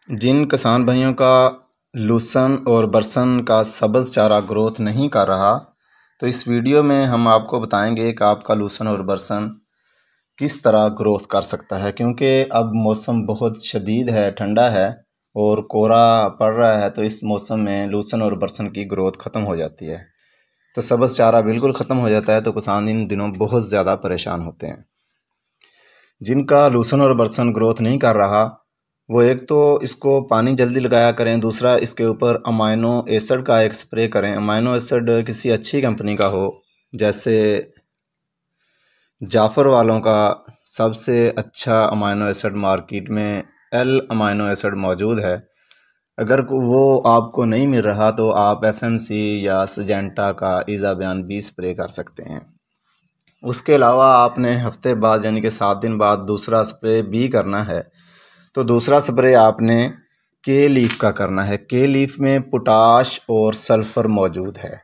جن کسان بھائیوں کا لوسن اور برسن کا سبز چارہ گروتھ نہیں کر رہا، تو اس ویڈیو میں ہم آپ کو بتائیں گے کہ آپ کا لوسن اور برسن کس طرح گروتھ کر سکتا ہے، کیونکہ اب موسم بہت شدید ہے، ٹھنڈا ہے اور کورا پڑ رہا ہے، تو اس موسم میں لوسن اور برسن کی گروتھ ختم ہو جاتی ہے، تو سبز چارہ بالکل ختم ہو جاتا ہے، تو کسان ان دنوں بہت زیادہ پریشان ہوتے ہیں۔ جن کا لوسن اور برسن گروتھ نہیں کر رہا، وہ ایک تو اس کو پانی جلدی لگایا کریں، دوسرا اس کے اوپر امائنو ایسڈ کا ایک سپرے کریں۔ امائنو ایسڈ کسی اچھی کمپنی کا ہو، جیسے جعفر والوں کا سب سے اچھا امائنو ایسڈ مارکیٹ میں ایل امائنو ایسڈ موجود ہے۔ اگر وہ آپ کو نہیں مل رہا تو آپ ایف ایم سی یا سجینٹا کا ایزابیان 20 سپرے کر سکتے ہیں۔ اس کے علاوہ آپ نے ہفتے بعد یعنی کہ 7 دن بعد دوسرا سپرے بھی کرنا ہے، تو دوسرا سپرے آپ نے کے لیف کا کرنا ہے۔ کے لیف میں پوٹاش اور سلفر موجود ہے۔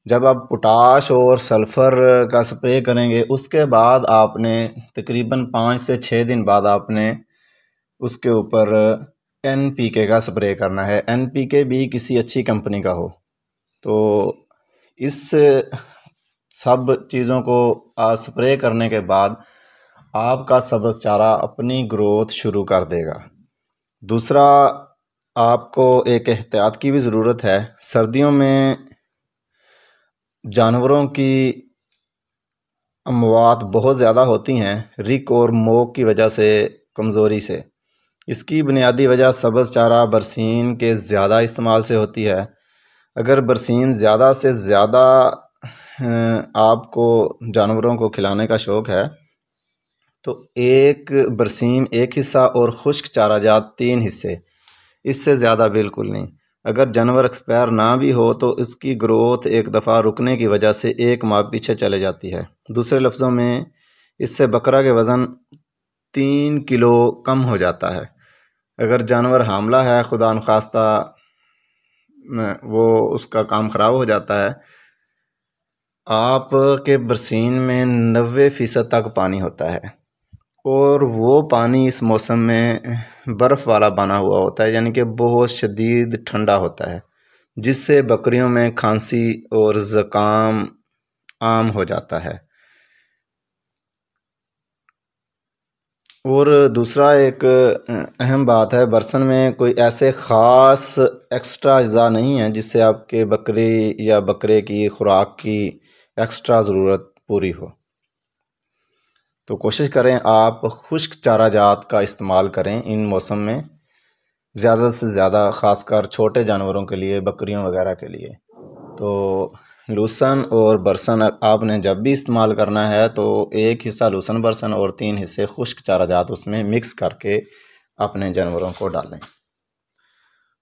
جب آپ پوٹاش اور سلفر کا سپرے کریں گے، اس کے بعد آپ نے تقریباً 5 سے 6 دن بعد آپ نے اس کے اوپر این پی کے کا سپرے کرنا ہے۔ این پی کے بھی کسی اچھی کمپنی کا ہو۔ تو اس سب چیزوں کو سپرے کرنے کے بعد آپ کا سبز چارہ اپنی گروتھ شروع کر دے گا۔ دوسرا، آپ کو ایک احتیاط کی بھی ضرورت ہے۔ سردیوں میں جانوروں کی اموات بہت زیادہ ہوتی ہیں، رک اور موک کی وجہ سے، کمزوری سے۔ اس کی بنیادی وجہ سبز چارہ برسین کے زیادہ استعمال سے ہوتی ہے۔ اگر برسین زیادہ سے زیادہ آپ کو جانوروں کو کھلانے کا شوق ہے تو ایک برسیم 1 حصہ اور خشک چارہ جات 3 حصے، اس سے زیادہ بالکل نہیں۔ اگر جانور ایکسپائر نہ بھی ہو تو اس کی گروتھ ایک دفعہ رکنے کی وجہ سے 1 ماہ پیچھے چلے جاتی ہے۔ دوسرے لفظوں میں اس سے بکرا کے وزن 3 کلو کم ہو جاتا ہے۔ اگر جانور حاملہ ہے، خدا نخواستہ وہ اس کا کام خراب ہو جاتا ہے۔ آپ کے برسین میں 90% تک پانی ہوتا ہے، اور وہ پانی اس موسم میں برف والا بنا ہوا ہوتا ہے، یعنی کہ بہت شدید ٹھنڈا ہوتا ہے، جس سے بکریوں میں کھانسی اور زکام عام ہو جاتا ہے۔ اور دوسرا ایک اہم بات ہے، برسن میں کوئی ایسے خاص ایکسٹرا اجزاء نہیں ہیں جس سے آپ کے بکری یا بکرے کی خوراک کی ایکسٹرا ضرورت پوری ہو۔ تو کوشش کریں آپ خشک چارہ جات کا استعمال کریں ان موسم میں، زیادہ سے زیادہ، خاص کر چھوٹے جانوروں کے لیے، بکریوں وغیرہ کے لیے۔ تو لوسن اور برسن آپ نے جب بھی استعمال کرنا ہے تو 1 حصہ لوسن برسن اور 3 حصے خشک چارہ جات اس میں مکس کر کے اپنے جانوروں کو ڈالیں۔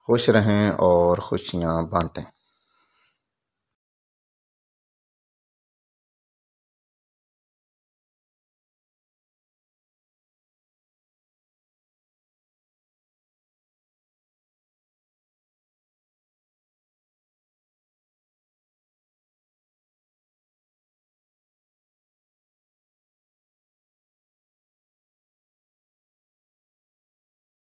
خوش رہیں اور خوشیاں بانٹیں۔